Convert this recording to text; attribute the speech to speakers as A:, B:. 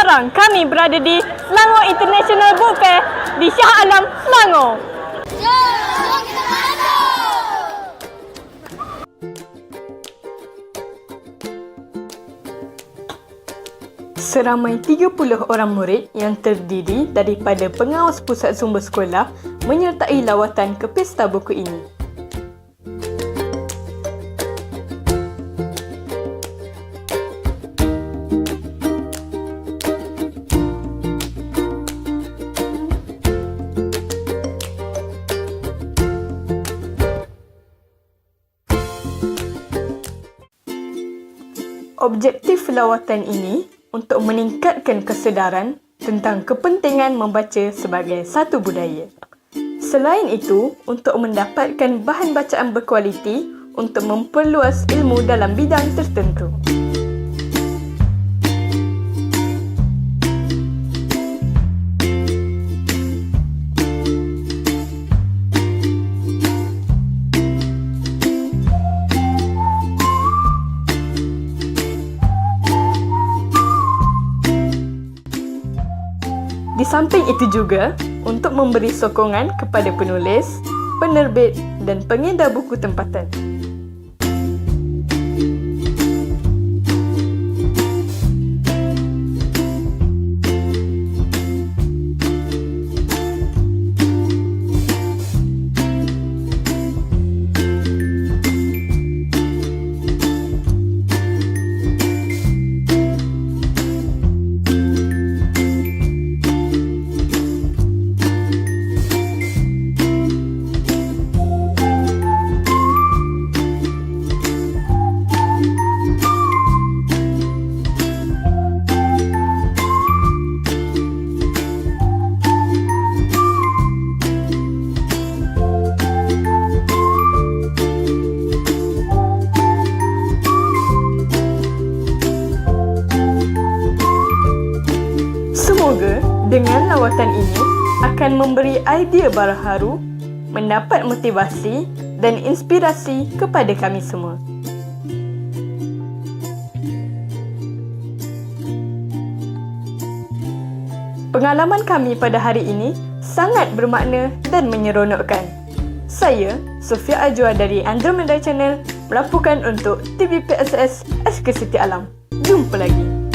A: Sekarang kami berada di Selangor International Book Fair di Shah Alam, Selangor.
B: Jom kita masuk!
A: Seramai 30 orang murid yang terdiri daripada pengawas pusat sumber sekolah menyertai lawatan ke pesta buku ini. Objektif lawatan ini untuk meningkatkan kesedaran tentang kepentingan membaca sebagai satu budaya. Selain itu, untuk mendapatkan bahan bacaan berkualiti untuk memperluas ilmu dalam bidang tertentu. Di samping itu juga, untuk memberi sokongan kepada penulis, penerbit dan pengedar buku tempatan. Semoga dengan lawatan ini akan memberi idea baru, mendapat motivasi dan inspirasi kepada kami semua. Pengalaman kami pada hari ini sangat bermakna dan menyeronokkan. Saya, Sofia Ajwa dari Andromeda Channel, melaporkan untuk TVPSS SK Siti Alam. Jumpa lagi.